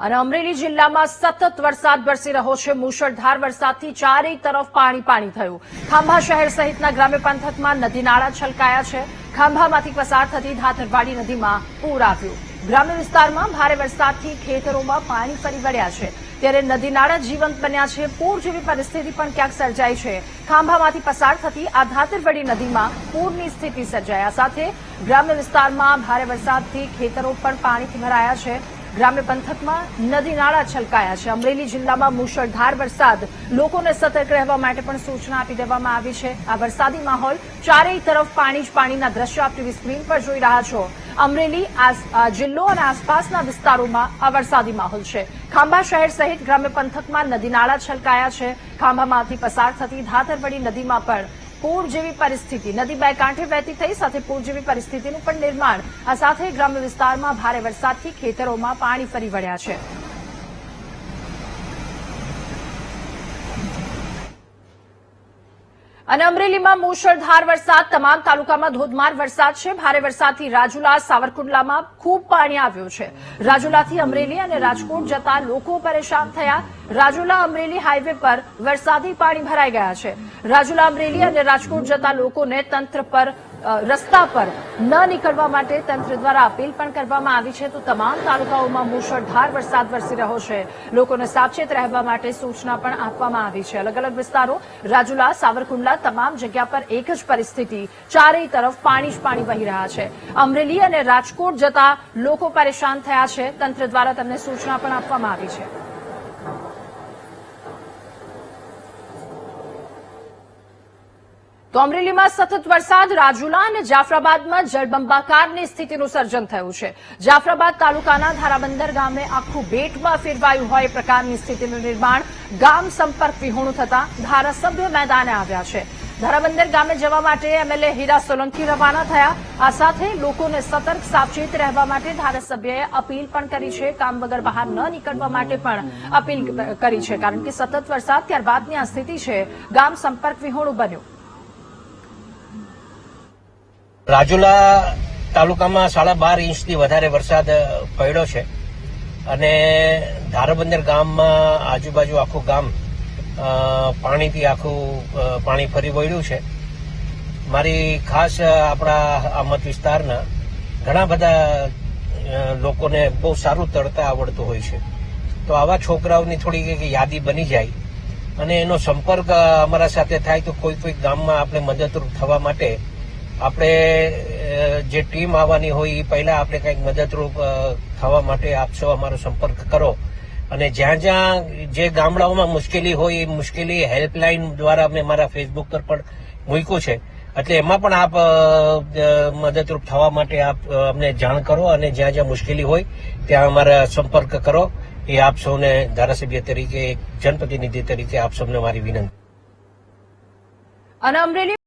અને અમરેલી જિલ્લામાં સતત વરસાદ વરસી રહ્યો છે। મુશળધાર વરસાદથી ચારેય તરફ પાણી થયું। ખાંભા શહેર સહિતના ગ્રામ્ય પંથકમાં નદી નાળા છલકાયા છે। ખાંભામાંથી પસાર થતી ધાતરવાડી નદીમાં પૂર આવ્યું। ગ્રામ્ય વિસ્તારમાં ભારે વરસાદથી ખેતરોમાં પાણી ફરી વળ્યા છે, ત્યારે નદી નાળા જીવંત બન્યા છે। પૂર જેવી પરિસ્થિતિ પણ ક્યાંક સર્જાઈ છે। ખાંભામાંથી પસાર થતી આ ધાતરવાડી નદીમાં પૂરની સ્થિતિ સર્જાયા સાથે ગ્રામ્ય વિસ્તારમાં ભારે વરસાદથી ખેતરો પણ પાણીથી ભરાયા છે। ગ્રામ્ય પંથકમાં નદી નાળા છલકાયા છે। અમરેલી જિલ્લામાં મુશળધાર વરસાદ, લોકોને સતર્ક રહેવા માટે પણ સૂચના આપી દેવામાં આવી છે। આ વરસાદી માહોલ, ચારેય તરફ પાણી જ પાણીના દ્રશ્યો આપ ટીવી સ્ક્રીન પર જોઈ રહ્યા છો। અમરેલી જિલ્લો અને આસપાસના વિસ્તારોમાં આ વરસાદી માહોલ છે। ખાંભા શહેર સહિત ગ્રામ્ય પંથકમાં નદી નાળા છલકાયા છે। ખાંભામાંથી પસાર થતી ધાતરવાડી નદીમાં પણ પૂર જેવી પરિસ્થિતિ, નદી બે કાંઠે વહેતી થઈ સાથે પૂર જેવી પરિસ્થિતિનું પણ નિર્માણ। આ સાથે ગ્રામ્ય વિસ્તારમાં ભારે વરસાદથી ખેતરોમાં પાણી ફરી વળ્યા છે। અને અમરેલીમાં મુશળધાર વરસાદ, તમામ તાલુકામાં ધોધમાર વરસાદ છે। ભારે વરસાદથી રાજુલા, સાવરકુંડલામાં ખૂબ પાણી આવ્યું છે। રાજુલાથી અમરેલી અને રાજકોટ જતા લોકો પરેશાન થયા। રાજુલા અમરેલી હાઈવે પર વરસાદી પાણી ભરાઈ ગયા છે। રાજુલા અમરેલી અને રાજકોટ જતા લોકોને તંત્ર પર રસ્તા પર ન નીકળવા માટે તંત્ર દ્વારા અપીલ પણ કરવામાં આવી છે। તો તમામ તાલુકાઓમાં મુશળધાર વરસાદ વરસી રહ્યો છે। લોકોને સાવચેત રહેવા માટે સૂચના પણ આપવામાં આવી છે। અલગ અલગ વિસ્તારો, રાજુલા, સાવરકુંડલા, તમામ જગ્યા પર એક જ પરિસ્થિતિ, ચારેય તરફ પાણી જ પાણી વહી રહ્યા છે। અમરેલી અને રાજકોટ જતા લોકો પરેશાન થયા છે। તંત્ર દ્વારા તેમને સૂચના પણ આપવામાં આવી છે। તો અમરેલીમાં સતત વરસાદ, રાજુલા અને જાફરાબાદમાં જળબંબાકારની સ્થિતિનું સર્જન થયું છે। જાફરાબાદ તાલુકાના ધારાબંદર ગામે આખું બેટમાં ફેરવાયું હોય એ પ્રકારની સ્થિતિનું નિર્માણ। ગામ સંપર્ક વિહોણું થતા ધારાસભ્ય મેદાને આવ્યા છે। ધારાબંદર ગામે જવા માટે એમએલએ હીરા સોલંકી રવાના થયા। આ સાથે લોકોને સતર્ક, સાવચેત રહેવા માટે ધારાસભ્યએ અપીલ પણ કરી છે। કામ વગર બહાર ન નીકળવા માટે પણ અપીલ કરી છે, કારણ કે સતત વરસાદ ત્યારબાદની આ સ્થિતિ છે। ગામ સંપર્ક વિહોણું બન્યું। રાજુલા તાલુકામાં 12.5 ઇંચથી વધારે વરસાદ પડ્યો છે અને ધારાબંદર ગામમાં આજુબાજુ આખું ગામ પાણીથી પાણી ફરી વળ્યું છે। મારી ખાસ આપણા આ મત વિસ્તારના ઘણા બધા લોકોને બહુ સારું તરતા આવડતું હોય છે, તો આવા છોકરાઓની થોડી યાદી બની જાય અને એનો સંપર્ક અમારા સાથે થાય તો કોઈ ગામમાં આપણે મદદરૂપ થવા માટે આપણે જે ટીમ આવવાની હોય એ પહેલા આપણે કંઈક મદદરૂપ થવા માટે આપ સૌ અમારો સંપર્ક કરો અને જ્યાં જે ગામડાઓમાં મુશ્કેલી હોય એ મુશ્કેલી હેલ્પલાઇન દ્વારા અમે મારા ફેસબુક પર પણ મૂક્યું છે, એટલે એમાં પણ આપ મદદરૂપ થવા માટે આપ અમને જાણ કરો અને જ્યાં મુશ્કેલી હોય ત્યાં અમારા સંપર્ક કરો। એ આપ સૌને ધારાસભ્ય તરીકે, એક જનપ્રતિનિધિ તરીકે આપ સૌને મારી વિનંતી। અને અમરેલી